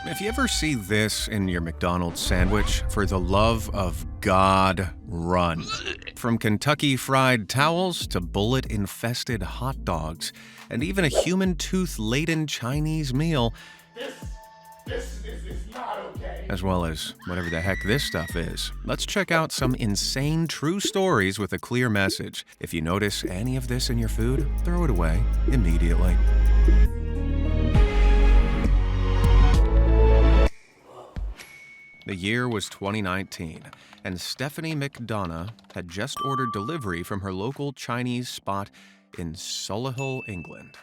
If you ever see this in your McDonald's sandwich, for the love of God, run. From Kentucky Fried Towels to bullet-infested hot dogs, and even a human tooth-laden Chinese meal, This is not okay. as well as whatever the heck this stuff is. Let's check out some insane true stories with a clear message. If you notice any of this in your food, throw it away immediately. The year was 2019, and Stephanie McDonough had just ordered delivery from her local Chinese spot in Solihull, England.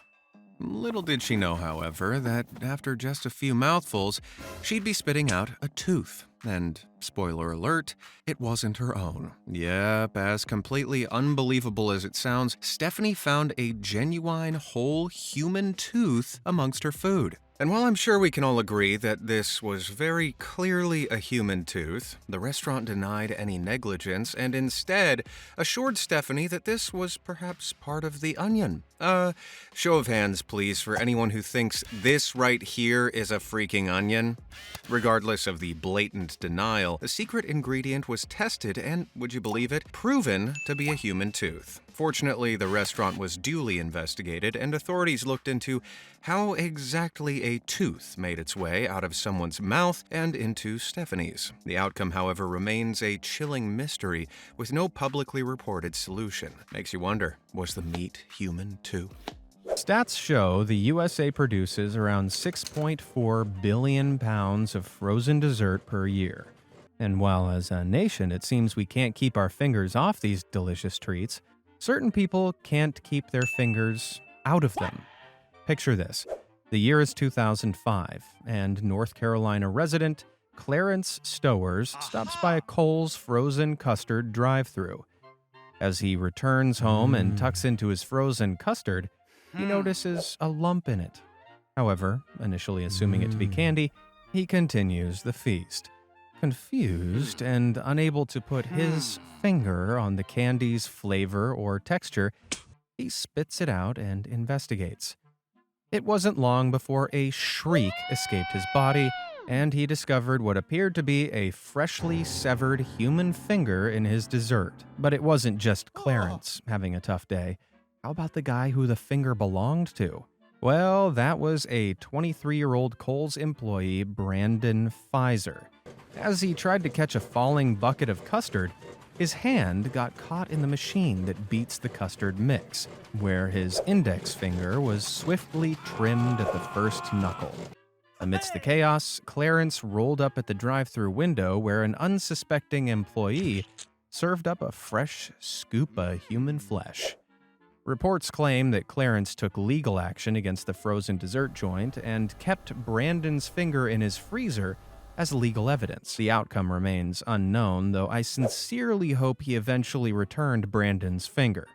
Little did she know, however, that after just a few mouthfuls, she'd be spitting out a tooth. And, spoiler alert, it wasn't her own. Yep, as completely unbelievable as it sounds, Stephanie found a genuine whole human tooth amongst her food. And while I'm sure we can all agree that this was very clearly a human tooth, the restaurant denied any negligence and instead assured Stephanie that this was perhaps part of the onion. Show of hands, please, for anyone who thinks this right here is a freaking onion. Regardless of the blatant denial, the secret ingredient was tested and, would you believe it, proven to be a human tooth. Fortunately, the restaurant was duly investigated, and authorities looked into how exactly a tooth made its way out of someone's mouth and into Stephanie's. The outcome, however, remains a chilling mystery with no publicly reported solution. Makes you wonder, was the meat human too? Stats show the USA produces around 6.4 billion pounds of frozen dessert per year. And while as a nation it seems we can't keep our fingers off these delicious treats, certain people can't keep their fingers out of them. Picture this. The year is 2005, and North Carolina resident Clarence Stowers stops by a Kohl's frozen custard drive-thru. As he returns home and tucks into his frozen custard, he notices a lump in it. However, initially assuming it to be candy, he continues the feast. Confused and unable to put his finger on the candy's flavor or texture, he spits it out and investigates. It wasn't long before a shriek escaped his body, and he discovered what appeared to be a freshly severed human finger in his dessert. But it wasn't just Clarence having a tough day. How about the guy who the finger belonged to? Well, that was a 23-year-old Kohl's employee, Brandon Pfizer. As he tried to catch a falling bucket of custard, his hand got caught in the machine that beats the custard mix, where his index finger was swiftly trimmed at the first knuckle. Amidst the chaos, Clarence rolled up at the drive-thru window where an unsuspecting employee served up a fresh scoop of human flesh. Reports claim that Clarence took legal action against the frozen dessert joint and kept Brandon's finger in his freezer as legal evidence. The outcome remains unknown, though I sincerely hope he eventually returned Brandon's finger.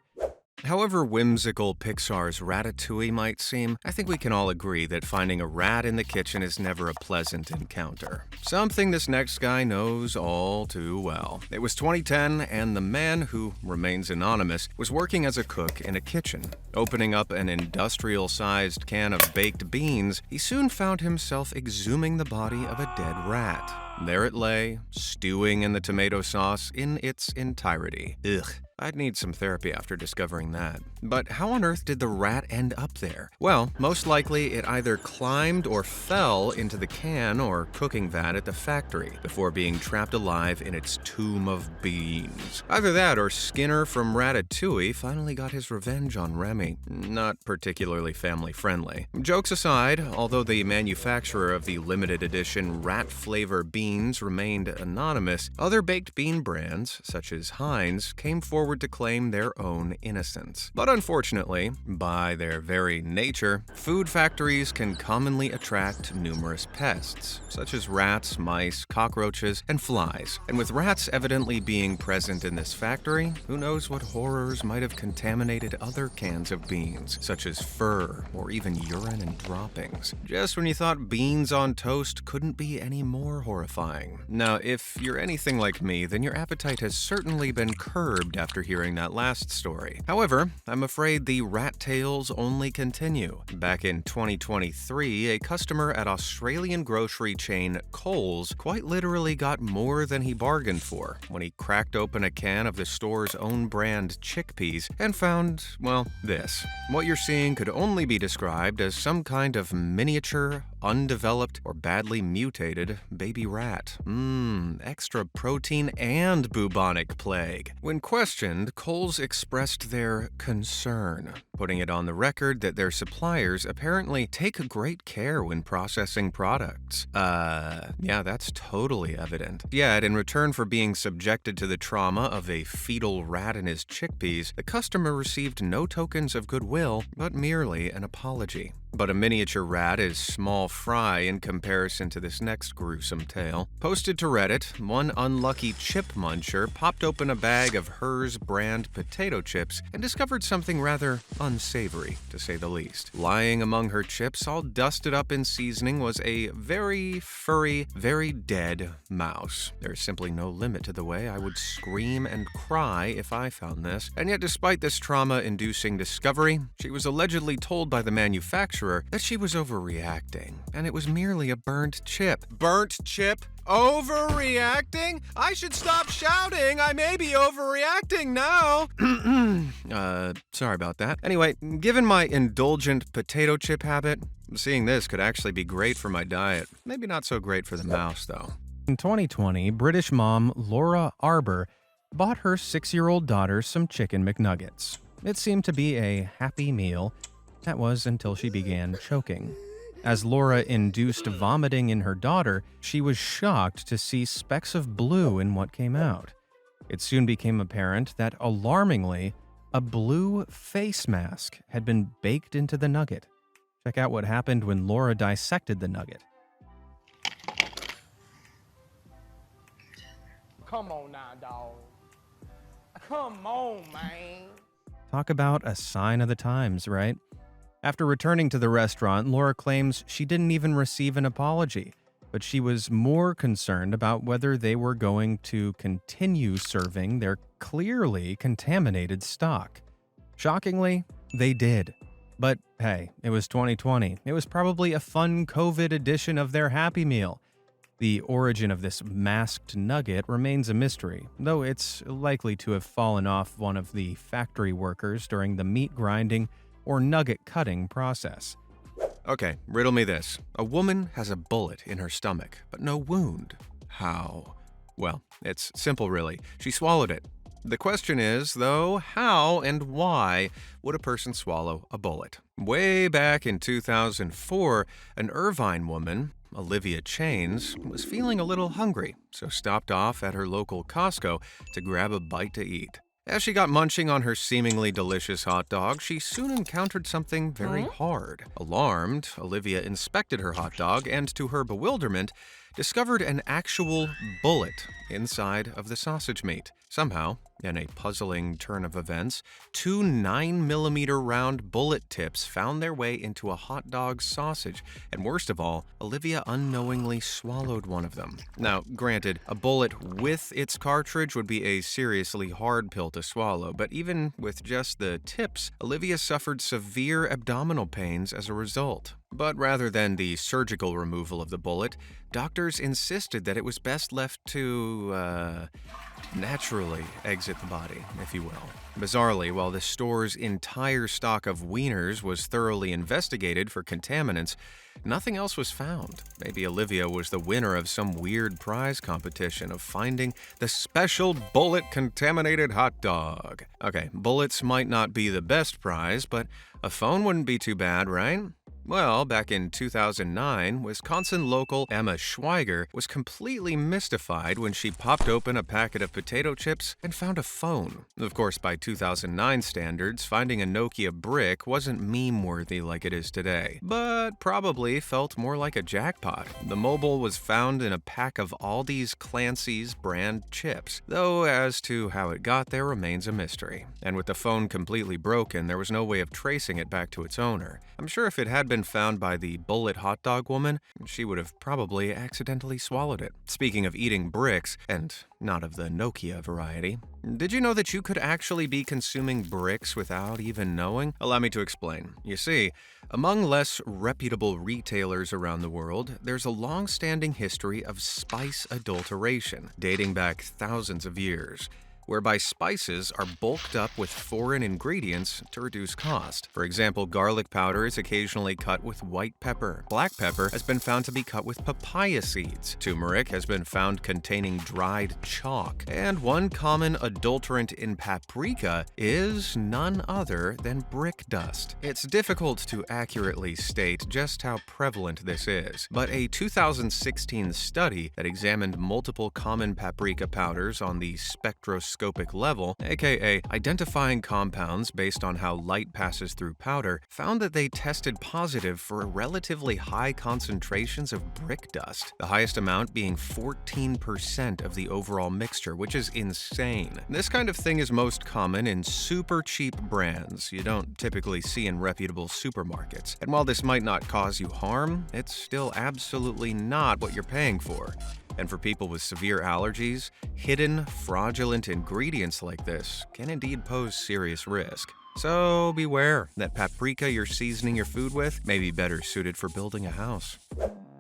However whimsical Pixar's Ratatouille might seem, I think we can all agree that finding a rat in the kitchen is never a pleasant encounter. Something this next guy knows all too well. It was 2010, and the man, who remains anonymous, was working as a cook in a kitchen. Opening up an industrial-sized can of baked beans, he soon found himself exhuming the body of a dead rat. There it lay, stewing in the tomato sauce in its entirety. Ugh. I'd need some therapy after discovering that. But how on earth did the rat end up there? Well, most likely it either climbed or fell into the can or cooking vat at the factory before being trapped alive in its tomb of beans. Either that or Skinner from Ratatouille finally got his revenge on Remy. Not particularly family-friendly. Jokes aside, although the manufacturer of the limited edition rat flavor beans remained anonymous, other baked bean brands, such as Heinz, came forward to claim their own innocence. But unfortunately, by their very nature, food factories can commonly attract numerous pests, such as rats, mice, cockroaches, and flies. And with rats evidently being present in this factory, who knows what horrors might have contaminated other cans of beans, such as fur or even urine and droppings. Just when you thought beans on toast couldn't be any more horrifying. Now, if you're anything like me, then your appetite has certainly been curbed after after hearing that last story. However, I'm afraid the rat tales only continue. Back in 2023, a customer at Australian grocery chain Coles quite literally got more than he bargained for when he cracked open a can of the store's own brand chickpeas and found, well, this. What you're seeing could only be described as some kind of miniature, undeveloped, or badly mutated baby rat. Extra protein and bubonic plague. When questioned, Coles expressed their concern, putting it on the record that their suppliers apparently take great care when processing products. Yeah, that's totally evident. Yet, in return for being subjected to the trauma of a fetal rat in his chickpeas, the customer received no tokens of goodwill, but merely an apology. But a miniature rat is small fry in comparison to this next gruesome tale. Posted to Reddit, one unlucky chip muncher popped open a bag of Hers brand potato chips and discovered something rather unsavory, to say the least. Lying among her chips, all dusted up in seasoning, was a very furry, very dead mouse. There's simply no limit to the way I would scream and cry if I found this. And yet, despite this trauma-inducing discovery, she was allegedly told by the manufacturer that she was overreacting, and it was merely a burnt chip. Burnt chip? Overreacting? I should stop shouting. I may be overreacting now. Sorry about that. Anyway, given my indulgent potato chip habit, seeing this could actually be great for my diet. Maybe not so great for the mouse, though. In 2020, British mom Laura Arbour bought her 6-year-old daughter some chicken McNuggets. It seemed to be a happy meal. That was until she began choking. As Laura induced vomiting in her daughter, she was shocked to see specks of blue in what came out. It soon became apparent that, alarmingly, a blue face mask had been baked into the nugget. Check out what happened when Laura dissected the nugget. Come on now, dog. Come on, man. Talk about a sign of the times, right? After returning to the restaurant, Laura claims she didn't even receive an apology, but she was more concerned about whether they were going to continue serving their clearly contaminated stock. Shockingly, they did. But hey, it was 2020. It was probably a fun COVID edition of their Happy Meal. The origin of this masked nugget remains a mystery, though it's likely to have fallen off one of the factory workers during the meat grinding or nugget cutting process. Okay, riddle me this. A woman has a bullet in her stomach, but no wound. How? Well, it's simple really. She swallowed it. The question is, though, how and why would a person swallow a bullet? Way back in 2004, an Irvine woman, Olivia Chains, was feeling a little hungry, so stopped off at her local Costco to grab a bite to eat. As she got munching on her seemingly delicious hot dog, she soon encountered something very hard. Alarmed, Olivia inspected her hot dog and, to her bewilderment, discovered an actual bullet inside of the sausage meat. Somehow, in a puzzling turn of events, 2 9mm round bullet tips found their way into a hot dog sausage, and worst of all, Olivia unknowingly swallowed one of them. Now, granted, a bullet with its cartridge would be a seriously hard pill to swallow, but even with just the tips, Olivia suffered severe abdominal pains as a result. But rather than the surgical removal of the bullet, doctors insisted that it was best left to, naturally exit the body, if you will. Bizarrely, while the store's entire stock of wieners was thoroughly investigated for contaminants, nothing else was found. Maybe Olivia was the winner of some weird prize competition of finding the special bullet-contaminated hot dog. Okay, bullets might not be the best prize, but a phone wouldn't be too bad, right? Well, back in 2009, Wisconsin local Emma Schweiger was completely mystified when she popped open a packet of potato chips and found a phone. Of course, by 2009 standards, finding a Nokia brick wasn't meme-worthy like it is today, but probably felt more like a jackpot. The mobile was found in a pack of Aldi's Clancy's brand chips, though as to how it got there remains a mystery. And with the phone completely broken, there was no way of tracing it back to its owner. I'm sure if it had been been found by the bullet hot dog woman, she would have probably accidentally swallowed it. Speaking of eating bricks, and not of the Nokia variety, did you know that you could actually be consuming bricks without even knowing? Allow me to explain. You see, among less reputable retailers around the world, there's a long-standing history of spice adulteration, dating back thousands of years, whereby spices are bulked up with foreign ingredients to reduce cost. For example, garlic powder is occasionally cut with white pepper. Black pepper has been found to be cut with papaya seeds. Turmeric has been found containing dried chalk. And one common adulterant in paprika is none other than brick dust. It's difficult to accurately state just how prevalent this is, but a 2016 study that examined multiple common paprika powders on the spectroscopic level, aka identifying compounds based on how light passes through powder, found that they tested positive for relatively high concentrations of brick dust, the highest amount being 14% of the overall mixture, which is insane. This kind of thing is most common in super cheap brands you don't typically see in reputable supermarkets. And while this might not cause you harm, it's still absolutely not what you're paying for. And for people with severe allergies, hidden, fraudulent ingredients like this can indeed pose serious risk. So beware that paprika you're seasoning your food with may be better suited for building a house.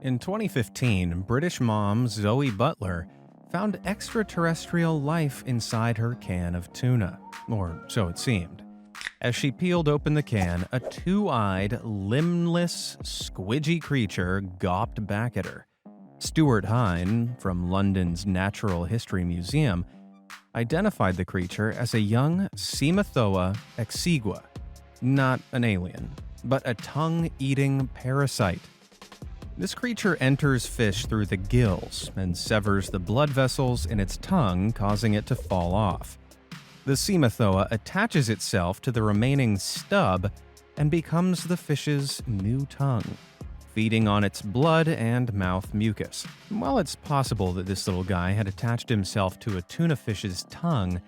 In 2015, British mom Zoe Butler found extraterrestrial life inside her can of tuna, or so it seemed. As she peeled open the can, a two-eyed, limbless, squidgy creature gawped back at her. Stuart Hine, from London's Natural History Museum, identified the creature as a young Cemathoa exigua, not an alien, but a tongue-eating parasite. This creature enters fish through the gills and severs the blood vessels in its tongue, causing it to fall off. The Cemathoa attaches itself to the remaining stub and becomes the fish's new tongue, feeding on its blood and mouth mucus. While it's possible that this little guy had attached himself to a tuna fish's tongue,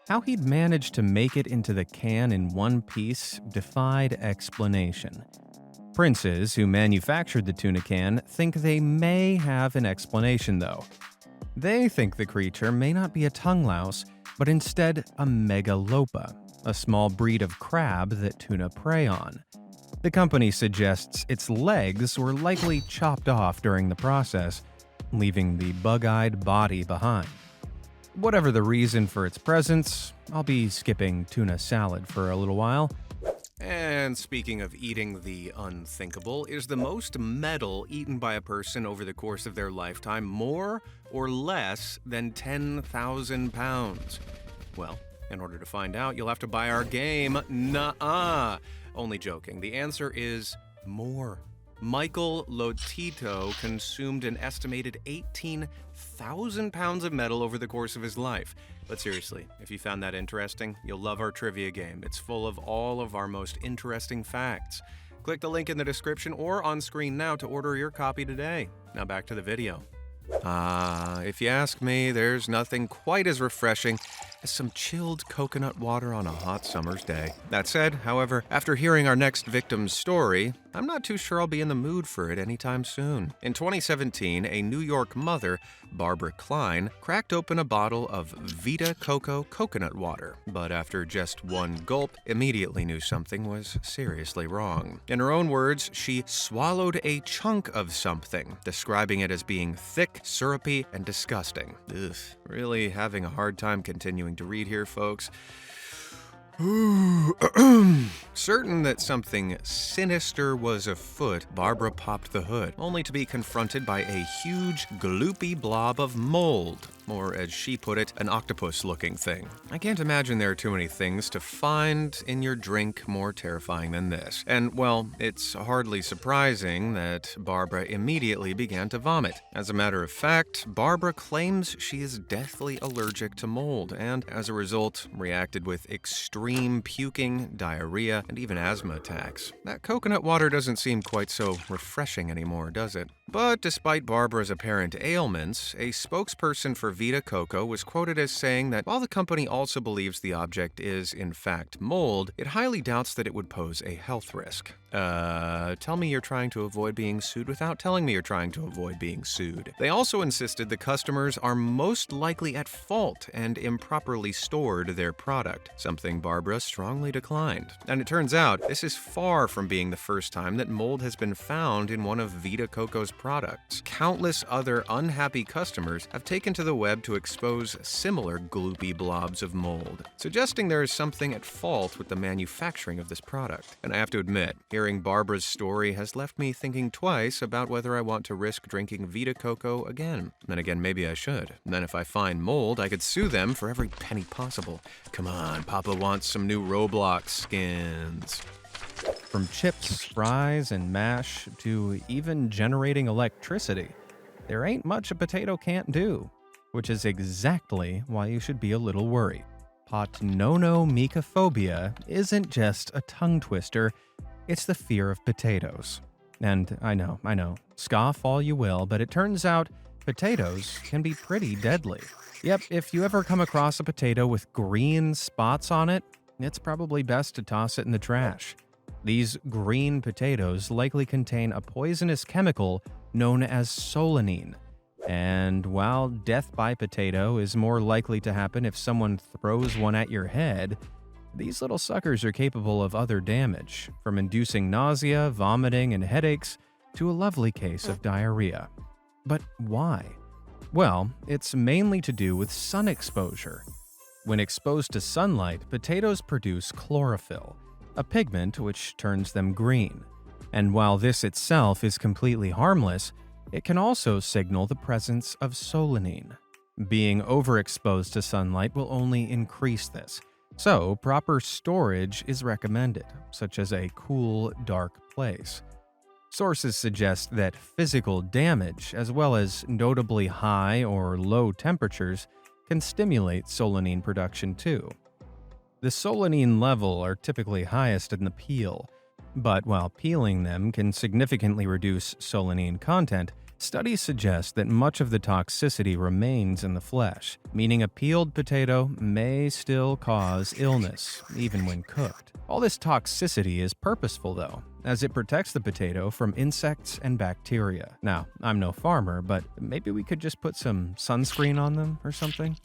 how he'd managed to make it into the can in one piece defied explanation. Princes who manufactured the tuna can think they may have an explanation, though. They think the creature may not be a tongue louse, but instead a megalopa, a small breed of crab that tuna prey on. The company suggests its legs were likely chopped off during the process, leaving the bug-eyed body behind. Whatever the reason for its presence, I'll be skipping tuna salad for a little while. And speaking of eating the unthinkable, is the most metal eaten by a person over the course of their lifetime more or less than 10,000 pounds? Well, in order to find out, you'll have to buy our game. Nuh-uh. Only joking. The answer is more. Michael Lotito consumed an estimated 18,000 pounds of metal over the course of his life. But seriously, if you found that interesting, you'll love our trivia game. It's full of all of our most interesting facts. Click the link in the description or on screen now to order your copy today. Now back to the video. If you ask me, there's nothing quite as refreshing as some chilled coconut water on a hot summer's day. That said, however, after hearing our next victim's story, I'm not too sure I'll be in the mood for it anytime soon. In 2017, a New York mother, Barbara Klein, cracked open a bottle of Vita Coco coconut water, but after just one gulp, immediately knew something was seriously wrong. In her own words, she swallowed a chunk of something, describing it as being thick, syrupy, and disgusting. Ugh, really having a hard time continuing to read here, folks. Certain that something sinister was afoot, Barbara popped the hood, only to be confronted by a huge, gloopy blob of mold, or as she put it, an octopus-looking thing. I can't imagine there are too many things to find in your drink more terrifying than this. And, well, it's hardly surprising that Barbara immediately began to vomit. As a matter of fact, Barbara claims she is deathly allergic to mold, and as a result, reacted with extreme puking, diarrhea, and even asthma attacks. That coconut water doesn't seem quite so refreshing anymore, does it? But despite Barbara's apparent ailments, a spokesperson for Vita Coco was quoted as saying that while the company also believes the object is, in fact, mold, it highly doubts that it would pose a health risk. Tell me you're trying to avoid being sued without telling me you're trying to avoid being sued. They also insisted the customers are most likely at fault and improperly stored their product, something Barbara strongly declined. And it turns out, this is far from being the first time that mold has been found in one of Vita Coco's products. Countless other unhappy customers have taken to the web to expose similar gloopy blobs of mold, suggesting there is something at fault with the manufacturing of this product. And I have to admit, hearing Barbara's story has left me thinking twice about whether I want to risk drinking Vita Coco again. Then again, maybe I should. Then if I find mold, I could sue them for every penny possible. Come on, Papa wants some new Roblox skins. From chips, fries, and mash to even generating electricity, there ain't much a potato can't do, which is exactly why you should be a little worried. Potnonomycophobia isn't just a tongue twister, it's the fear of potatoes. And I know, scoff all you will, but it turns out potatoes can be pretty deadly. Yep, if you ever come across a potato with green spots on it, it's probably best to toss it in the trash. These green potatoes likely contain a poisonous chemical known as solanine. And while death by potato is more likely to happen if someone throws one at your head, these little suckers are capable of other damage, from inducing nausea, vomiting, and headaches to a lovely case of diarrhea. But why? Well, it's mainly to do with sun exposure. When exposed to sunlight, potatoes produce chlorophyll, a pigment which turns them green. And while this itself is completely harmless, it can also signal the presence of solanine. Being overexposed to sunlight will only increase this, so proper storage is recommended, such as a cool, dark place. Sources suggest that physical damage, as well as notably high or low temperatures, can stimulate solanine production too. The solanine level are typically highest in the peel, but while peeling them can significantly reduce solanine content, studies suggest that much of the toxicity remains in the flesh, meaning a peeled potato may still cause illness, even when cooked. All this toxicity is purposeful though, as it protects the potato from insects and bacteria. Now, I'm no farmer, but maybe we could just put some sunscreen on them or something?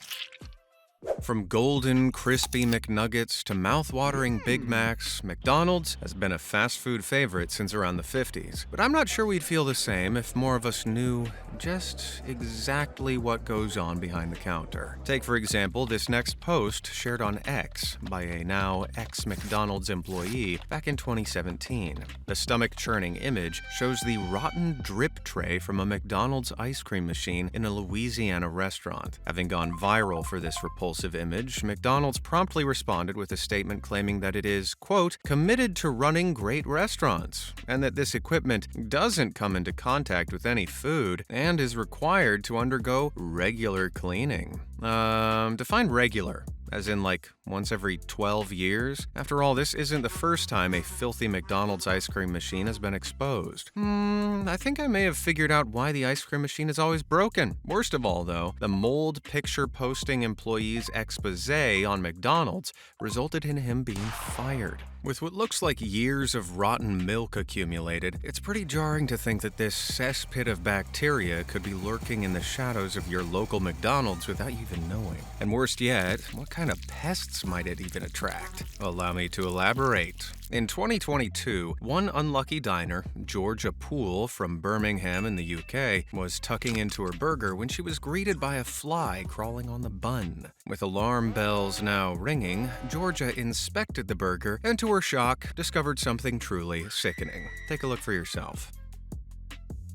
From golden, crispy McNuggets to mouth-watering Big Macs, McDonald's has been a fast food favorite since around the 50s. But I'm not sure we'd feel the same if more of us knew just exactly what goes on behind the counter. Take, for example, this next post shared on X by a now ex-McDonald's employee back in 2017. The stomach-churning image shows the rotten drip tray from a McDonald's ice cream machine in a Louisiana restaurant. Having gone viral for this repulsive image, McDonald's promptly responded with a statement claiming that it is, quote, committed to running great restaurants, and that this equipment doesn't come into contact with any food and is required to undergo regular cleaning. Define regular. As in, like, once every 12 years? After all, this isn't the first time a filthy McDonald's ice cream machine has been exposed. I think I may have figured out why the ice cream machine is always broken. Worst of all, though, the mold picture posting employee's expose on McDonald's resulted in him being fired. With what looks like years of rotten milk accumulated, it's pretty jarring to think that this cesspit of bacteria could be lurking in the shadows of your local McDonald's without you even knowing. And worst yet, what kind of pests might it even attract? Allow me to elaborate. In 2022, one unlucky diner, Georgia Poole from Birmingham in the UK, was tucking into her burger when she was greeted by a fly crawling on the bun. With alarm bells now ringing, Georgia inspected the burger and to her shock, discovered something truly sickening. Take a look for yourself.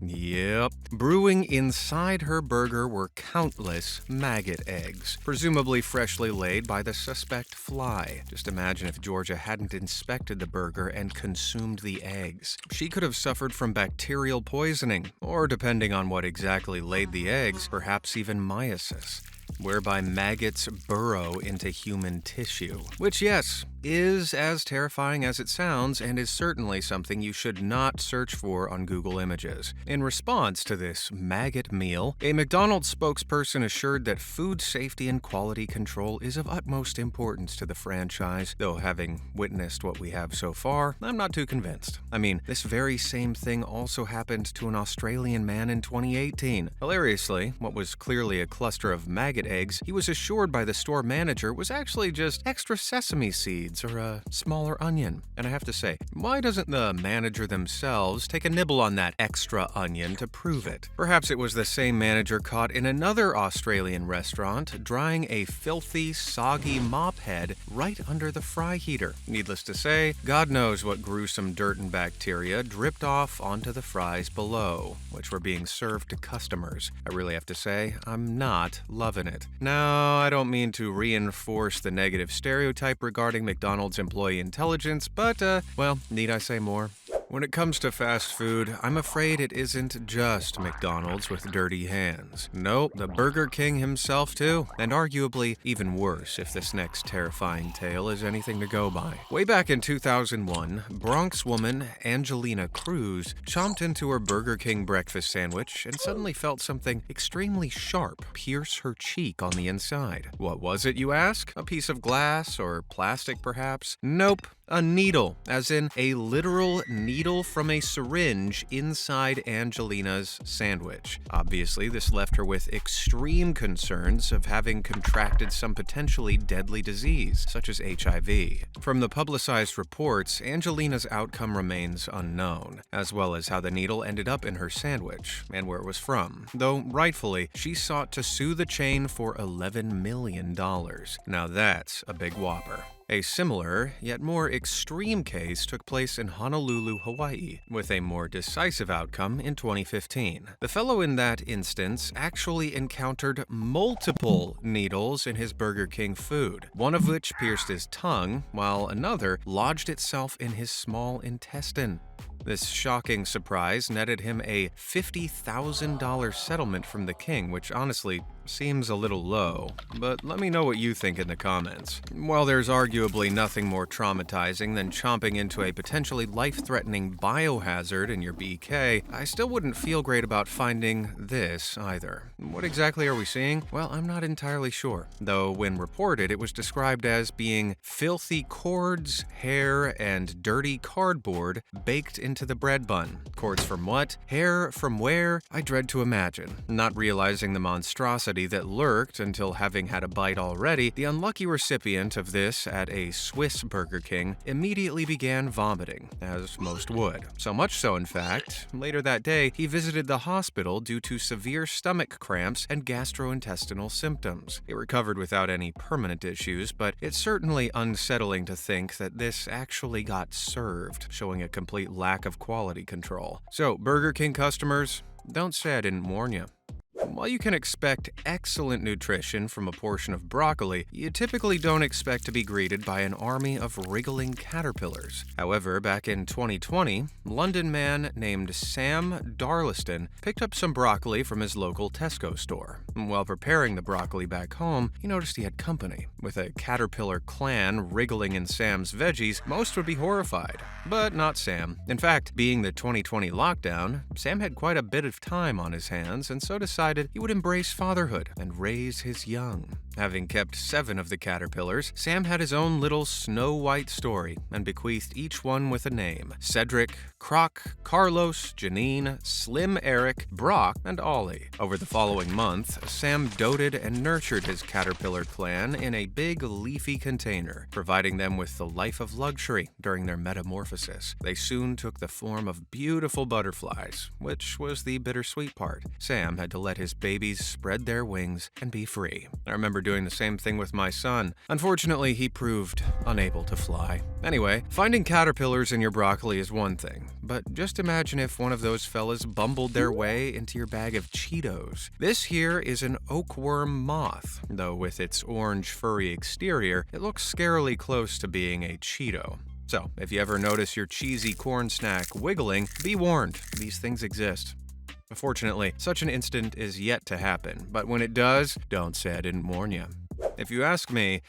Yep. Brewing inside her burger were countless maggot eggs, presumably freshly laid by the suspect fly. Just imagine if Georgia hadn't inspected the burger and consumed the eggs. She could have suffered from bacterial poisoning, or depending on what exactly laid the eggs, perhaps even myiasis, whereby maggots burrow into human tissue. Which, yes, is as terrifying as it sounds and is certainly something you should not search for on Google Images. In response to this maggot meal, a McDonald's spokesperson assured that food safety and quality control is of utmost importance to the franchise, though having witnessed what we have so far, I'm not too convinced. I mean, this very same thing also happened to an Australian man in 2018. Hilariously, what was clearly a cluster of maggot eggs, he was assured by the store manager was actually just extra sesame seeds or a smaller onion. And I have to say, why doesn't the manager themselves take a nibble on that extra onion to prove it? Perhaps it was the same manager caught in another Australian restaurant drying a filthy, soggy mop head right under the fry heater. Needless to say, God knows what gruesome dirt and bacteria dripped off onto the fries below, which were being served to customers. I really have to say, I'm not loving it. Now, I don't mean to reinforce the negative stereotype regarding McDonald's employee intelligence, but, well, need I say more? When it comes to fast food, I'm afraid it isn't just McDonald's with dirty hands. Nope, the Burger King himself too, and arguably even worse if this next terrifying tale is anything to go by. Way back in 2001, Bronx woman Angelina Cruz chomped into her Burger King breakfast sandwich and suddenly felt something extremely sharp pierce her cheek on the inside. What was it, you ask? A piece of glass or plastic perhaps? Nope. A needle, as in a literal needle from a syringe inside Angelina's sandwich. Obviously, this left her with extreme concerns of having contracted some potentially deadly disease, such as HIV. From the publicized reports, Angelina's outcome remains unknown, as well as how the needle ended up in her sandwich and where it was from, though rightfully, she sought to sue the chain for $11 million. Now that's a big whopper. A similar, yet more extreme case took place in Honolulu, Hawaii, with a more decisive outcome in 2015. The fellow in that instance actually encountered multiple needles in his Burger King food, one of which pierced his tongue, while another lodged itself in his small intestine. This shocking surprise netted him a $50,000 settlement from the king, which honestly seems a little low, but let me know what you think in the comments. While there's arguably nothing more traumatizing than chomping into a potentially life-threatening biohazard in your BK, I still wouldn't feel great about finding this either. What exactly are we seeing? Well, I'm not entirely sure, though when reported it was described as being filthy cords, hair, and dirty cardboard baked into the bread bun. Cords from what? Hair from where? I dread to imagine. Not realizing the monstrosity that lurked until having had a bite already, the unlucky recipient of this at a Swiss Burger King immediately began vomiting, as most would. So much so, in fact, later that day, he visited the hospital due to severe stomach cramps and gastrointestinal symptoms. He recovered without any permanent issues, but it's certainly unsettling to think that this actually got served, showing a complete lack of quality control. So, Burger King customers, don't say I didn't warn you. While you can expect excellent nutrition from a portion of broccoli, you typically don't expect to be greeted by an army of wriggling caterpillars. However, back in 2020, London man named Sam Darliston picked up some broccoli from his local Tesco store. While preparing the broccoli back home, he noticed he had company. With a caterpillar clan wriggling in Sam's veggies, most would be horrified. But not Sam. In fact, being the 2020 lockdown, Sam had quite a bit of time on his hands and so decided he would embrace fatherhood and raise his young. Having kept 7 of the caterpillars, Sam had his own little Snow White story and bequeathed each one with a name: Cedric, Croc, Carlos, Janine, Slim Eric, Brock, and Ollie. Over the following month, Sam doted and nurtured his caterpillar clan in a big leafy container, providing them with the life of luxury during their metamorphosis. They soon took the form of beautiful butterflies, which was the bittersweet part. Sam had to let his babies spread their wings and be free. I remember doing the same thing with my son. Unfortunately, he proved unable to fly. Anyway, finding caterpillars in your broccoli is one thing, but just imagine if one of those fellas bumbled their way into your bag of Cheetos. This here is an oakworm moth, though with its orange furry exterior, it looks scarily close to being a Cheeto. So, if you ever notice your cheesy corn snack wiggling, be warned, these things exist. Fortunately, such an incident is yet to happen, but when it does, don't say I didn't warn you. If you ask me,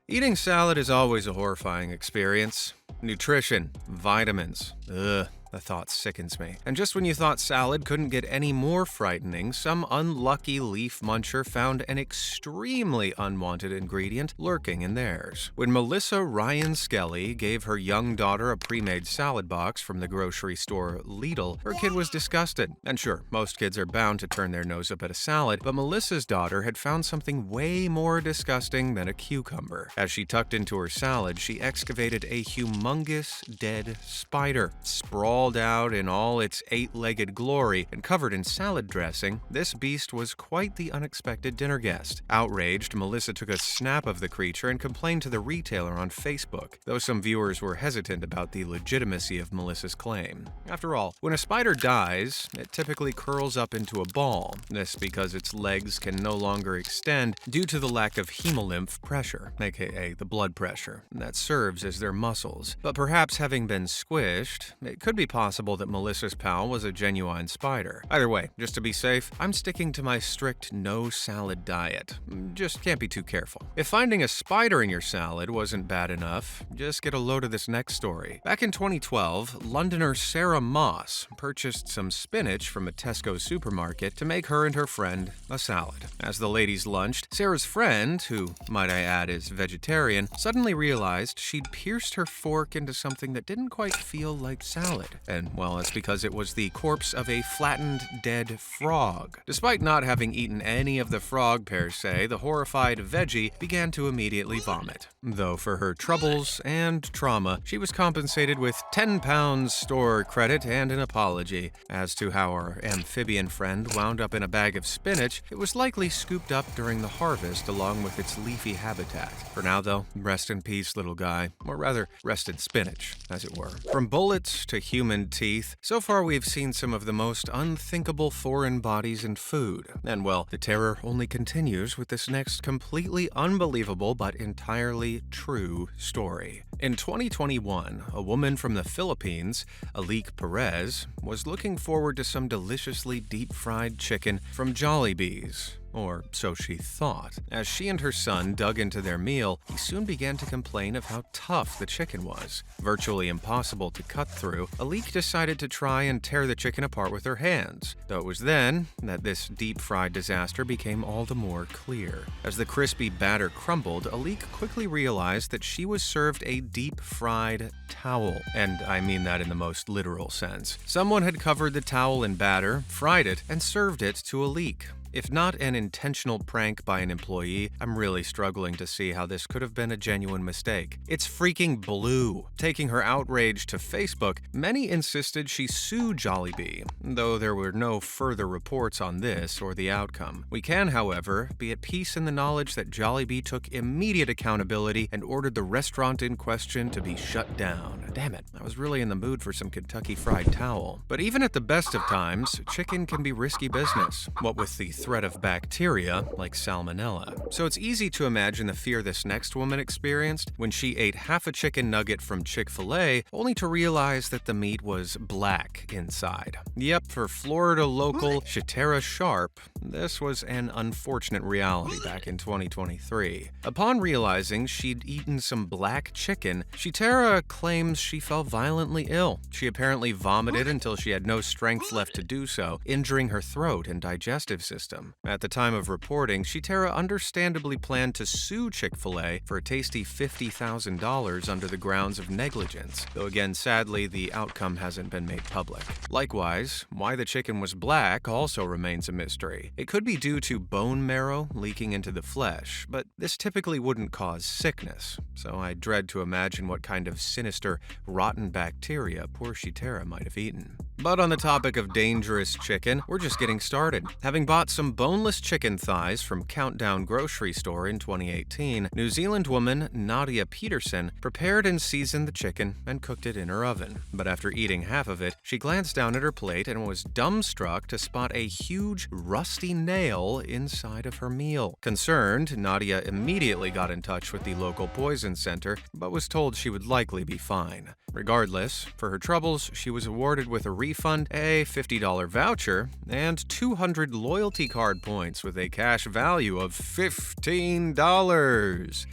Eating salad is always a horrifying experience. Nutrition, vitamins, ugh. The thought sickens me. And just when you thought salad couldn't get any more frightening, some unlucky leaf muncher found an extremely unwanted ingredient lurking in theirs. When Melissa Ryan Skelly gave her young daughter a pre-made salad box from the grocery store Lidl, her kid was disgusted. And sure, most kids are bound to turn their nose up at a salad, but Melissa's daughter had found something way more disgusting than a cucumber. As she tucked into her salad, she excavated a humongous dead spider. Sprawled out in all its 8-legged glory and covered in salad dressing, this beast was quite the unexpected dinner guest. Outraged, Melissa took a snap of the creature and complained to the retailer on Facebook, though some viewers were hesitant about the legitimacy of Melissa's claim. After all, when a spider dies, it typically curls up into a ball, this because its legs can no longer extend due to the lack of hemolymph pressure, aka the blood pressure, that serves as their muscles. But perhaps having been squished, it could be possible that Melissa's pal was a genuine spider. Either way, just to be safe, I'm sticking to my strict no salad diet. Just can't be too careful. If finding a spider in your salad wasn't bad enough, just get a load of this next story. Back in 2012, Londoner Sarah Moss purchased some spinach from a Tesco supermarket to make her and her friend a salad. As the ladies lunched, Sarah's friend, who, might I add, is vegetarian, suddenly realized she'd pierced her fork into something that didn't quite feel like salad. And, well, it's because it was the corpse of a flattened, dead frog. Despite not having eaten any of the frog per se, the horrified veggie began to immediately vomit. Though for her troubles and trauma, she was compensated with £10 store credit and an apology. As to how our amphibian friend wound up in a bag of spinach, it was likely scooped up during the harvest along with its leafy habitat. For now, though, rest in peace, little guy. Or rather, rest in spinach, as it were. From bullets to human teeth, so far we've seen some of the most unthinkable foreign bodies in food. And well, the terror only continues with this next completely unbelievable but entirely true story. In 2021, a woman from the Philippines, Alik Perez, was looking forward to some deliciously deep-fried chicken from Jollibee's. Or so she thought. As she and her son dug into their meal, he soon began to complain of how tough the chicken was. Virtually impossible to cut through, Alik decided to try and tear the chicken apart with her hands. Though it was then that this deep-fried disaster became all the more clear. As the crispy batter crumbled, Alik quickly realized that she was served a deep-fried towel. And I mean that in the most literal sense. Someone had covered the towel in batter, fried it, and served it to Alik. If not an intentional prank by an employee, I'm really struggling to see how this could have been a genuine mistake. It's freaking blue. Taking her outrage to Facebook, many insisted she sue Jollibee, though there were no further reports on this or the outcome. We can, however, be at peace in the knowledge that Jollibee took immediate accountability and ordered the restaurant in question to be shut down. Damn it, I was really in the mood for some Kentucky Fried Towel. But even at the best of times, chicken can be risky business, what with the threat of bacteria like salmonella. So it's easy to imagine the fear this next woman experienced when she ate half a chicken nugget from Chick-fil-A only to realize that the meat was black inside. Yep, for Florida local Shatera Sharp, this was an unfortunate reality back in 2023. Upon realizing she'd eaten some black chicken, Shatera claims she fell violently ill. She apparently vomited until she had no strength left to do so, injuring her throat and digestive system. At the time of reporting, Shatera understandably planned to sue Chick-fil-A for a tasty $50,000 under the grounds of negligence, though again, sadly, the outcome hasn't been made public. Likewise, why the chicken was black also remains a mystery. It could be due to bone marrow leaking into the flesh, but this typically wouldn't cause sickness, so I dread to imagine what kind of sinister, rotten bacteria poor Shatera might have eaten. But on the topic of dangerous chicken, we're just getting started. Having bought some boneless chicken thighs from Countdown Grocery Store in 2018, New Zealand woman Nadia Peterson prepared and seasoned the chicken and cooked it in her oven. But after eating half of it, she glanced down at her plate and was dumbstruck to spot a huge, rusty nail inside of her meal. Concerned, Nadia immediately got in touch with the local poison center, but was told she would likely be fine. Regardless, for her troubles, she was awarded with a refund, a $50 voucher, and 200 loyalty card points with a cash value of $15.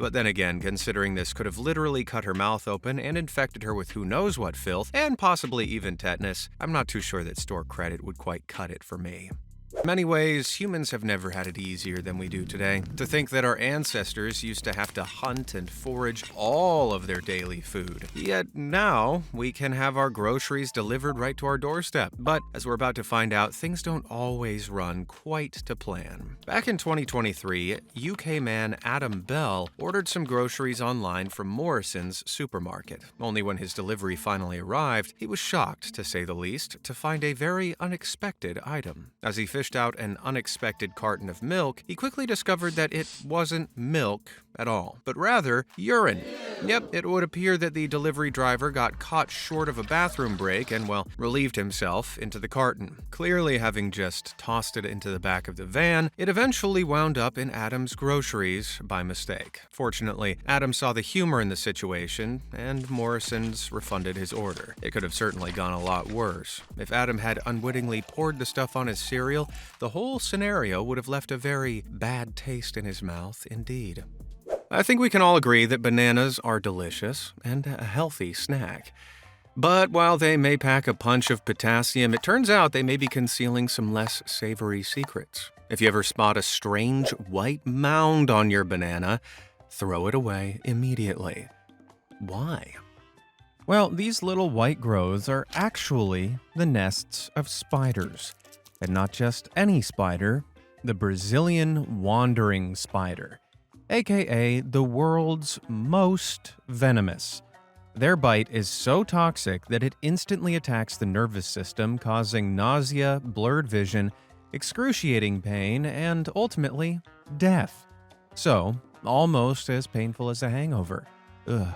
But then again, considering this could have literally cut her mouth open and infected her with who knows what filth, and possibly even tetanus, I'm not too sure that store credit would quite cut it for me. In many ways, humans have never had it easier than we do today. To think that our ancestors used to have to hunt and forage all of their daily food. Yet now, we can have our groceries delivered right to our doorstep. But as we're about to find out, things don't always run quite to plan. Back in 2023, UK man Adam Bell ordered some groceries online from Morrison's supermarket. Only when his delivery finally arrived, he was shocked, to say the least, to find a very unexpected item. As he fished out an unexpected carton of milk, he quickly discovered that it wasn't milk at all, but rather urine. Yep, it would appear that the delivery driver got caught short of a bathroom break and, well, relieved himself into the carton. Clearly having just tossed it into the back of the van, it eventually wound up in Adam's groceries by mistake. Fortunately, Adam saw the humor in the situation, and Morrison's refunded his order. It could have certainly gone a lot worse. If Adam had unwittingly poured the stuff on his cereal, the whole scenario would have left a very bad taste in his mouth indeed. I think we can all agree that bananas are delicious and a healthy snack. But while they may pack a punch of potassium, it turns out they may be concealing some less savory secrets. If you ever spot a strange white mound on your banana, throw it away immediately. Why? Well, these little white growths are actually the nests of spiders. And not just any spider, the Brazilian wandering spider, aka the world's most venomous. Their bite is so toxic that it instantly attacks the nervous system, causing nausea, blurred vision, excruciating pain, and ultimately, death. So, almost as painful as a hangover. Ugh.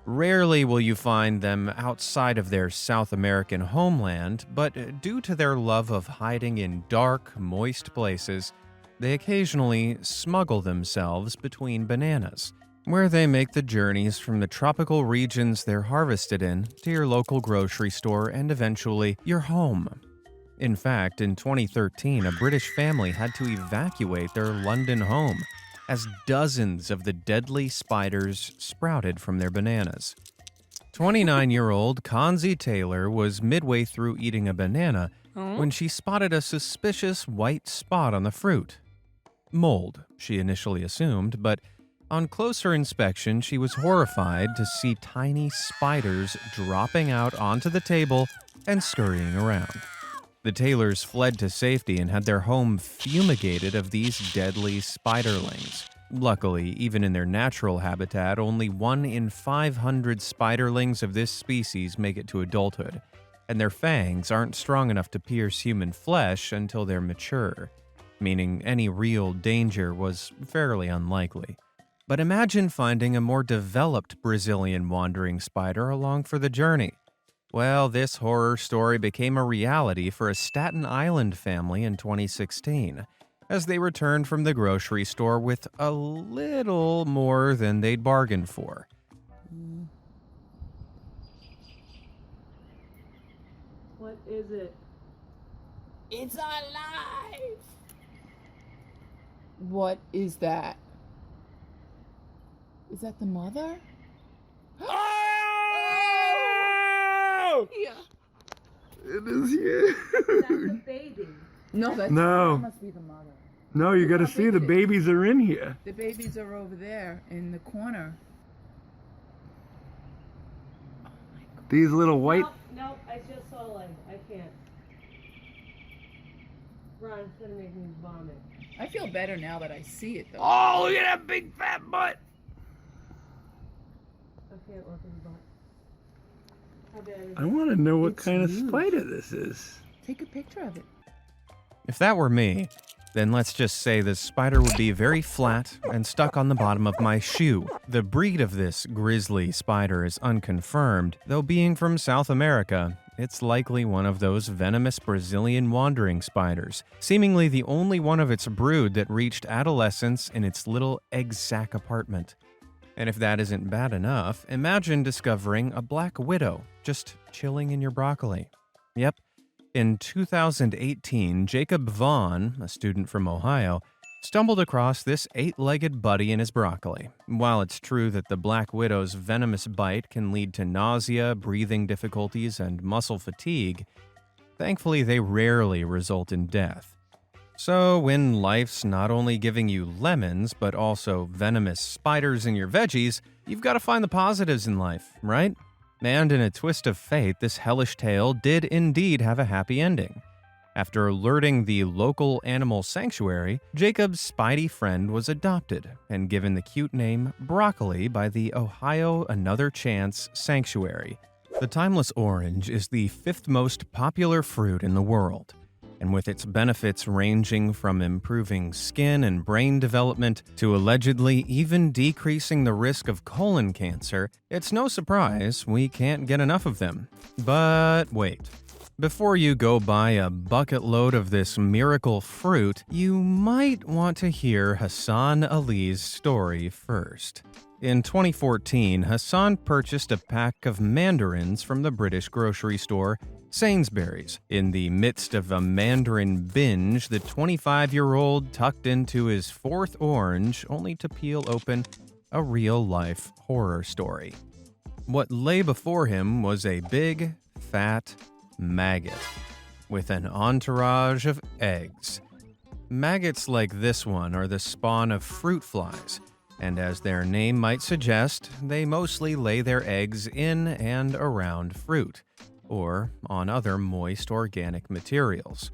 Rarely will you find them outside of their South American homeland, but due to their love of hiding in dark, moist places, they occasionally smuggle themselves between bananas, where they make the journeys from the tropical regions they're harvested in to your local grocery store and eventually your home. In fact, in 2013, a British family had to evacuate their London home as dozens of the deadly spiders sprouted from their bananas. 29-year-old Kanzi Taylor was midway through eating a banana when she spotted a suspicious white spot on the fruit. Mold, she initially assumed, but on closer inspection, she was horrified to see tiny spiders dropping out onto the table and scurrying around. The Taylors fled to safety and had their home fumigated of these deadly spiderlings. Luckily, even in their natural habitat, only 1 in 500 spiderlings of this species make it to adulthood, and their fangs aren't strong enough to pierce human flesh until they're mature, meaning any real danger was fairly unlikely. But imagine finding a more developed Brazilian wandering spider along for the journey. Well, this horror story became a reality for a Staten Island family in 2016, as they returned from the grocery store with a little more than they'd bargained for. What is it? It's alive! What is that? Is that the mother? Oh! Yeah. It is huge. That's the baby. No, that must be the mother. No, you got to How see big the is it? babies are in here. The babies are over there in the corner. Oh my God. These little white. Nope, I just saw leg. I can't. Ron, it's gonna make me vomit. I feel better now that I see it though. Oh, look at that big fat butt. I can't look at the butt. How bad is I want to know what It's kind of huge. spider this is. Take a picture of it. If that were me, then let's just say the spider would be very flat and stuck on the bottom of my shoe. The breed of this grizzly spider is unconfirmed, though being from South America, it's likely one of those venomous Brazilian wandering spiders, seemingly the only one of its brood that reached adolescence in its little egg sac apartment. And if that isn't bad enough, imagine discovering a black widow just chilling in your broccoli. Yep. In 2018, Jacob Vaughn, a student from Ohio, stumbled across this 8-legged buddy in his broccoli. While it's true that the black widow's venomous bite can lead to nausea, breathing difficulties, and muscle fatigue, thankfully they rarely result in death. So when life's not only giving you lemons, but also venomous spiders in your veggies, you've got to find the positives in life, right? And in a twist of fate, this hellish tale did indeed have a happy ending. After alerting the local animal sanctuary, Jacob's spidey friend was adopted and given the cute name Broccoli by the Ohio Another Chance Sanctuary. The timeless orange is the 5th most popular fruit in the world, and with its benefits ranging from improving skin and brain development to allegedly even decreasing the risk of colon cancer, it's no surprise we can't get enough of them. But wait. Before you go buy a bucket load of this miracle fruit, you might want to hear Hassan Ali's story first. In 2014, Hassan purchased a pack of mandarins from the British grocery store Sainsbury's. In the midst of a mandarin binge, the 25-year-old tucked into his 4th orange only to peel open a real-life horror story. What lay before him was a big, fat maggot with an entourage of eggs. Maggots like this one are the spawn of fruit flies, and as their name might suggest, they mostly lay their eggs in and around fruit, or on other moist organic materials.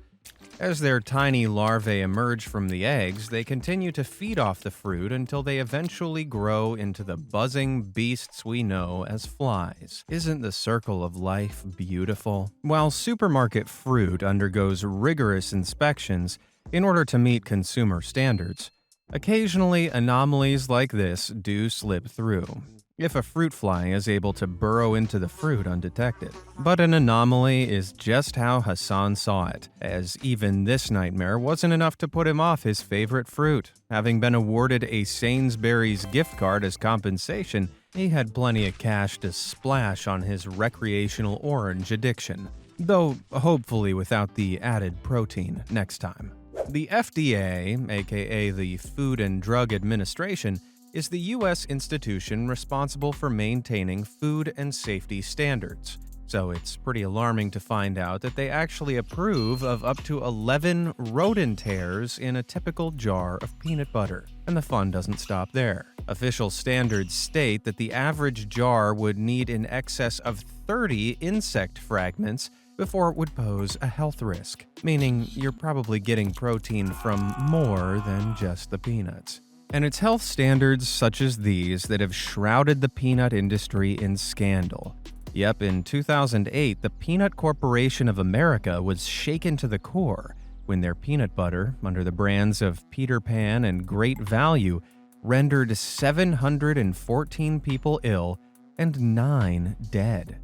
As their tiny larvae emerge from the eggs, they continue to feed off the fruit until they eventually grow into the buzzing beasts we know as flies. Isn't the circle of life beautiful? While supermarket fruit undergoes rigorous inspections in order to meet consumer standards, occasionally anomalies like this do slip through, if a fruit fly is able to burrow into the fruit undetected. But an anomaly is just how Hassan saw it, as even this nightmare wasn't enough to put him off his favorite fruit. Having been awarded a Sainsbury's gift card as compensation, he had plenty of cash to splash on his recreational orange addiction, though hopefully without the added protein next time. The FDA, aka the Food and Drug Administration, is the U.S. institution responsible for maintaining food and safety standards. So it's pretty alarming to find out that they actually approve of up to 11 rodent hairs in a typical jar of peanut butter. And the fun doesn't stop there. Official standards state that the average jar would need in excess of 30 insect fragments before it would pose a health risk, meaning you're probably getting protein from more than just the peanuts. And it's health standards such as these that have shrouded the peanut industry in scandal. Yep, in 2008, the Peanut Corporation of America was shaken to the core when their peanut butter, under the brands of Peter Pan and Great Value, rendered 714 people ill and 9 dead.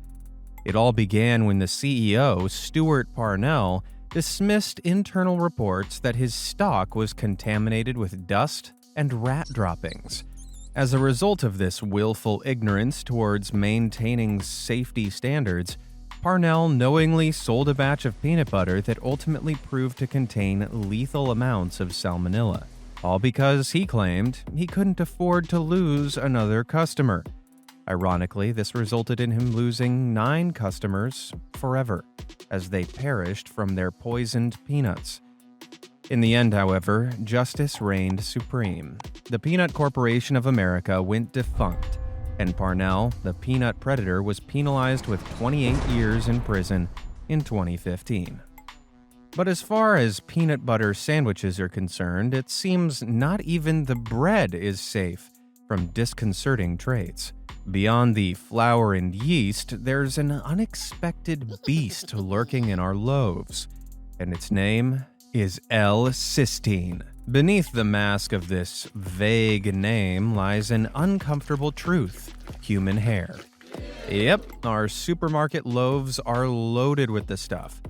It all began when the CEO, Stuart Parnell, dismissed internal reports that his stock was contaminated with dust and rat droppings. As a result of this willful ignorance towards maintaining safety standards, Parnell knowingly sold a batch of peanut butter that ultimately proved to contain lethal amounts of salmonella, all because he claimed he couldn't afford to lose another customer. Ironically, this resulted in him losing 9 customers forever, as they perished from their poisoned peanuts. In the end, however, justice reigned supreme. The Peanut Corporation of America went defunct, and Parnell, the peanut predator, was penalized with 28 years in prison in 2015. But as far as peanut butter sandwiches are concerned, it seems not even the bread is safe from disconcerting traits. Beyond the flour and yeast, there's an unexpected beast lurking in our loaves, and its name is L-cysteine. Beneath the mask of this vague name lies an uncomfortable truth: human hair. Yep, our supermarket loaves are loaded with the stuff,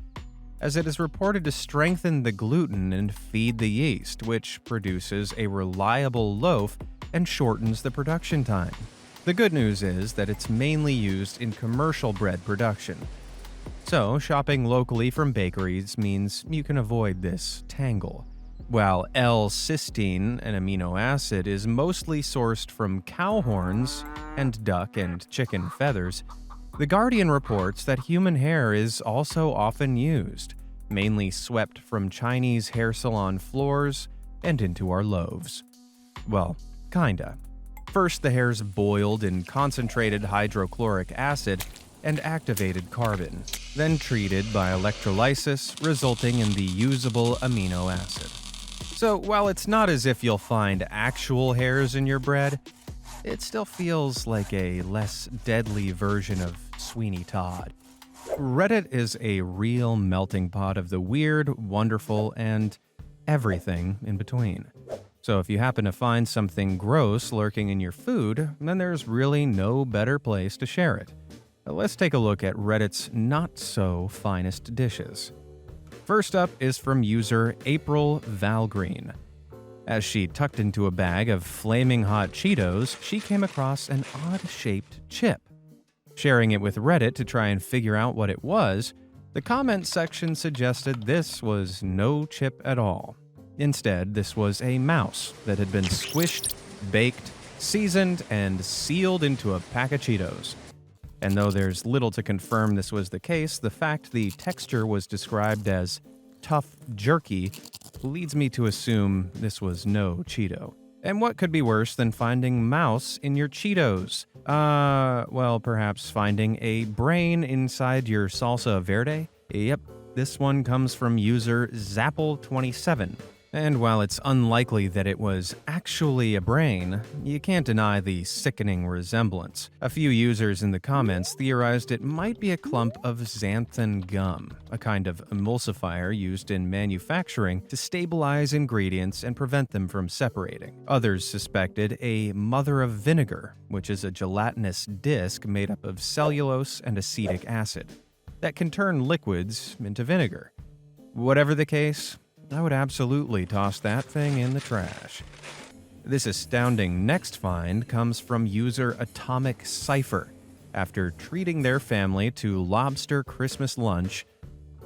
as it is reported to strengthen the gluten and feed the yeast, which produces a reliable loaf and shortens the production time. The good news is that it's mainly used in commercial bread production. So, shopping locally from bakeries means you can avoid this tangle. While L-cysteine, an amino acid, is mostly sourced from cow horns and duck and chicken feathers, The Guardian reports that human hair is also often used, mainly swept from Chinese hair salon floors and into our loaves. Well, kinda. First, the hair's boiled in concentrated hydrochloric acid and activated carbon, then treated by electrolysis, resulting in the usable amino acid. So, while it's not as if you'll find actual hairs in your bread, it still feels like a less deadly version of Sweeney Todd. Reddit is a real melting pot of the weird, wonderful, and everything in between. So if you happen to find something gross lurking in your food, then there's really no better place to share it. Let's take a look at Reddit's not-so-finest dishes. First up is from user April Valgreen. As she tucked into a bag of flaming hot Cheetos, she came across an odd-shaped chip. Sharing it with Reddit to try and figure out what it was, the comment section suggested this was no chip at all. Instead, this was a mouse that had been squished, baked, seasoned, and sealed into a pack of Cheetos. And though there's little to confirm this was the case, the fact the texture was described as tough jerky leads me to assume this was no Cheeto. And what could be worse than finding mouse in your Cheetos? Well, perhaps finding a brain inside your salsa verde? Yep, this one comes from user Zapple27. And while it's unlikely that it was actually a brain, you can't deny the sickening resemblance. A few users in the comments theorized it might be a clump of xanthan gum, a kind of emulsifier used in manufacturing to stabilize ingredients and prevent them from separating. Others suspected a mother of vinegar, which is a gelatinous disc made up of cellulose and acetic acid that can turn liquids into vinegar. Whatever the case, I would absolutely toss that thing in the trash. This astounding next find comes from user Atomic Cipher. After treating their family to lobster Christmas lunch,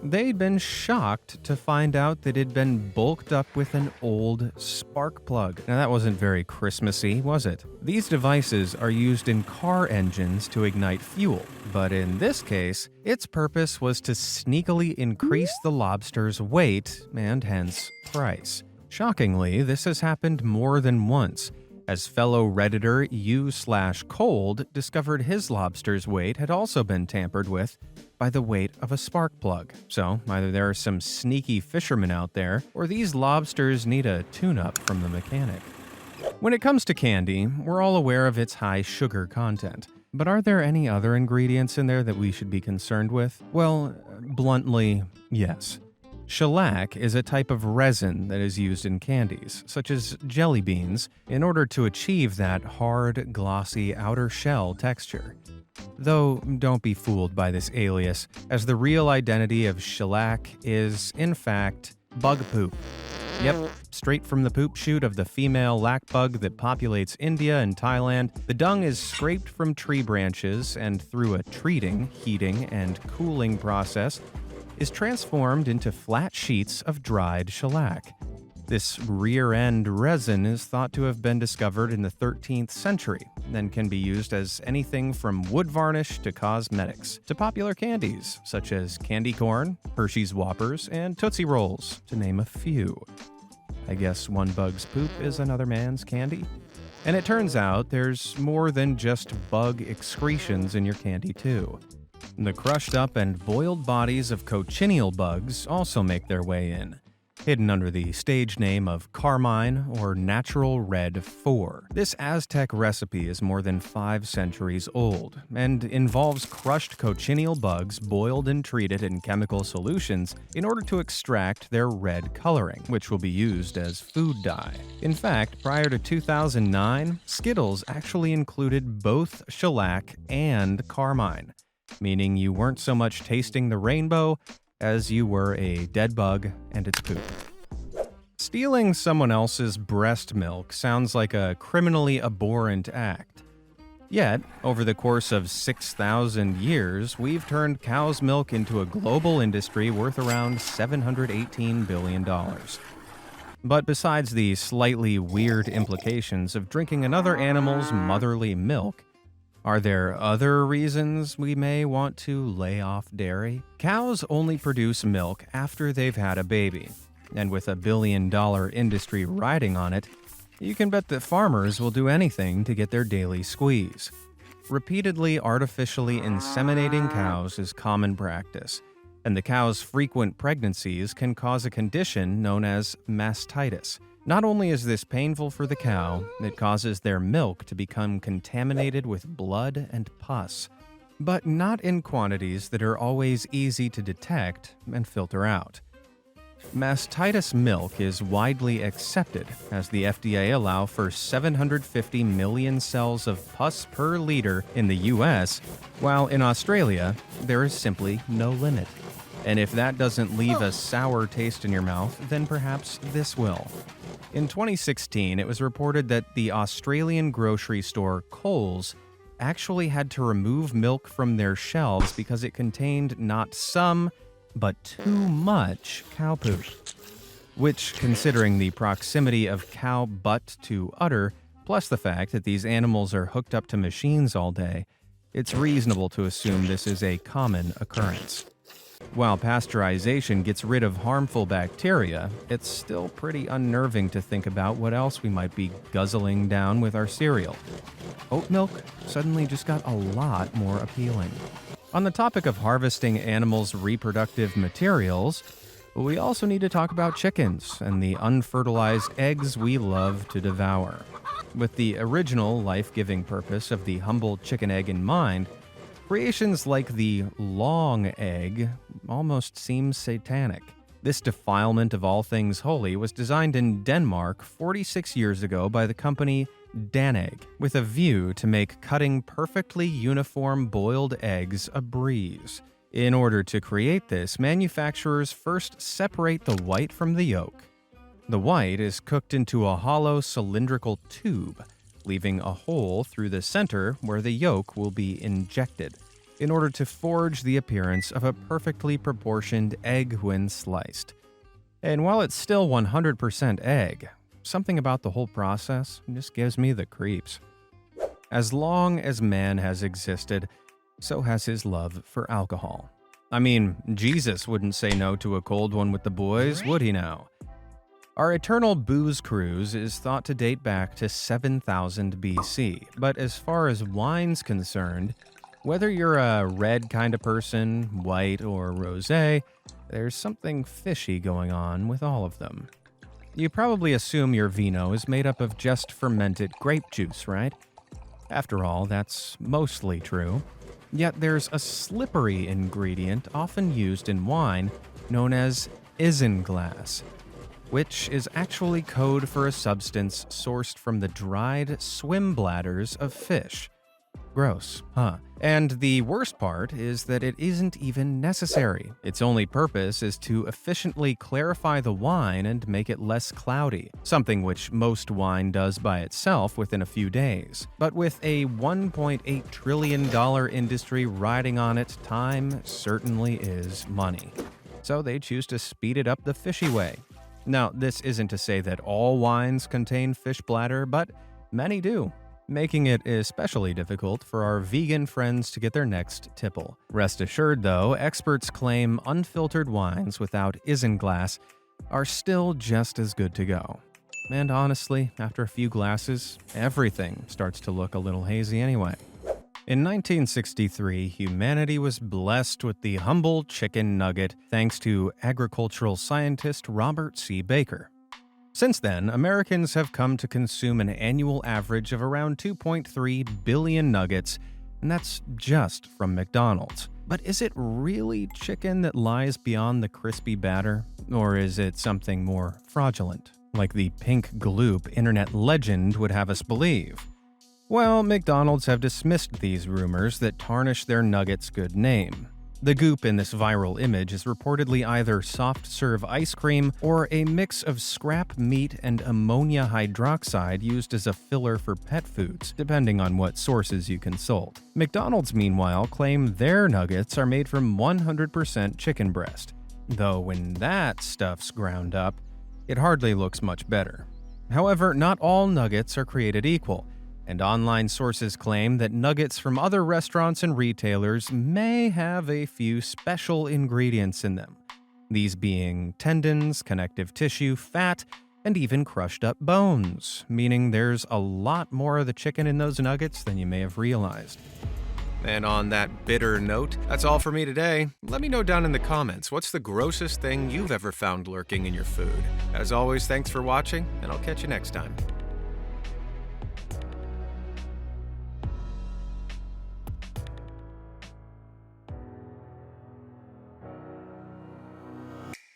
they'd been shocked to find out that it'd been bulked up with an old spark plug. Now that wasn't very Christmassy, was it? These devices are used in car engines to ignite fuel, but in this case, its purpose was to sneakily increase the lobster's weight and hence price. Shockingly, this has happened more than once, as fellow Redditor U/Cold discovered his lobster's weight had also been tampered with by the weight of a spark plug. So, either there are some sneaky fishermen out there, or these lobsters need a tune-up from the mechanic. When it comes to candy, we're all aware of its high sugar content. But are there any other ingredients in there that we should be concerned with? Well, bluntly, yes. Shellac is a type of resin that is used in candies, such as jelly beans, in order to achieve that hard, glossy outer shell texture. Though, don't be fooled by this alias, as the real identity of shellac is, in fact, bug poop. Yep, straight from the poop chute of the female lac bug that populates India and Thailand, the dung is scraped from tree branches and through a treating, heating, and cooling process, is transformed into flat sheets of dried shellac. This rear-end resin is thought to have been discovered in the 13th century and can be used as anything from wood varnish to cosmetics to popular candies such as candy corn, Hershey's Whoppers, and Tootsie Rolls, to name a few. I guess one bug's poop is another man's candy? And it turns out there's more than just bug excretions in your candy too. The crushed up and boiled bodies of cochineal bugs also make their way in, hidden under the stage name of carmine or natural red 4. This Aztec recipe is more than 5 centuries old and involves crushed cochineal bugs boiled and treated in chemical solutions in order to extract their red coloring, which will be used as food dye. In fact, prior to 2009, Skittles actually included both shellac and carmine, meaning you weren't so much tasting the rainbow as you were a dead bug and its poop. Stealing someone else's breast milk sounds like a criminally abhorrent act. Yet, over the course of 6,000 years, we've turned cow's milk into a global industry worth around $718 billion. But besides the slightly weird implications of drinking another animal's motherly milk, are there other reasons we may want to lay off dairy? Cows only produce milk after they've had a baby, and with $1 billion industry riding on it, you can bet that farmers will do anything to get their daily squeeze. Repeatedly artificially inseminating cows is common practice, and the cow's frequent pregnancies can cause a condition known as mastitis. Not only is this painful for the cow, it causes their milk to become contaminated with blood and pus, but not in quantities that are always easy to detect and filter out. Mastitis milk is widely accepted, as the FDA allow for 750 million cells of pus per liter in the US, while in Australia, there is simply no limit. And if that doesn't leave a sour taste in your mouth, then perhaps this will. In 2016, it was reported that the Australian grocery store Coles actually had to remove milk from their shelves because it contained not some, but too much cow poop. Which, considering the proximity of cow butt to udder, plus the fact that these animals are hooked up to machines all day, it's reasonable to assume this is a common occurrence. While pasteurization gets rid of harmful bacteria, it's still pretty unnerving to think about what else we might be guzzling down with our cereal. Oat milk suddenly just got a lot more appealing. On the topic of harvesting animals' reproductive materials, we also need to talk about chickens and the unfertilized eggs we love to devour. With the original life-giving purpose of the humble chicken egg in mind, creations like the long egg almost seem satanic. This defilement of all things holy was designed in Denmark 46 years ago by the company Danegg, with a view to make cutting perfectly uniform boiled eggs a breeze. In order to create this, manufacturers first separate the white from the yolk. The white is cooked into a hollow cylindrical tube, leaving a hole through the center where the yolk will be injected, in order to forge the appearance of a perfectly proportioned egg when sliced. And while it's still 100% egg, something about the whole process just gives me the creeps. As long as man has existed, so has his love for alcohol. I mean, Jesus wouldn't say no to a cold one with the boys, would he now? Our eternal booze cruise is thought to date back to 7000 BC, but as far as wine's concerned, whether you're a red kind of person, white, or rosé, there's something fishy going on with all of them. You probably assume your vino is made up of just fermented grape juice, right? After all, that's mostly true. Yet there's a slippery ingredient often used in wine known as isinglass, which is actually code for a substance sourced from the dried swim bladders of fish. Gross, huh? And the worst part is that it isn't even necessary. Its only purpose is to efficiently clarify the wine and make it less cloudy, something which most wine does by itself within a few days. But with a $1.8 trillion industry riding on it, time certainly is money. So they choose to speed it up the fishy way. Now, this isn't to say that all wines contain fish bladder, but many do, making it especially difficult for our vegan friends to get their next tipple. Rest assured, though, experts claim unfiltered wines without isinglass are still just as good to go. And honestly, after a few glasses, everything starts to look a little hazy anyway. In 1963, humanity was blessed with the humble chicken nugget thanks to agricultural scientist Robert C. Baker. Since then, Americans have come to consume an annual average of around 2.3 billion nuggets, and that's just from McDonald's. But is it really chicken that lies beyond the crispy batter? Or is it something more fraudulent, like the pink gloop internet legend would have us believe? Well, McDonald's have dismissed these rumors that tarnish their nuggets' good name. The goop in this viral image is reportedly either soft-serve ice cream or a mix of scrap meat and ammonia hydroxide used as a filler for pet foods, depending on what sources you consult. McDonald's, meanwhile, claim their nuggets are made from 100% chicken breast, though when that stuff's ground up, it hardly looks much better. However, not all nuggets are created equal, and online sources claim that nuggets from other restaurants and retailers may have a few special ingredients in them. These being tendons, connective tissue, fat, and even crushed up bones, meaning there's a lot more of the chicken in those nuggets than you may have realized. And on that bitter note, that's all for me today. Let me know down in the comments, what's the grossest thing you've ever found lurking in your food? As always, thanks for watching, and I'll catch you next time.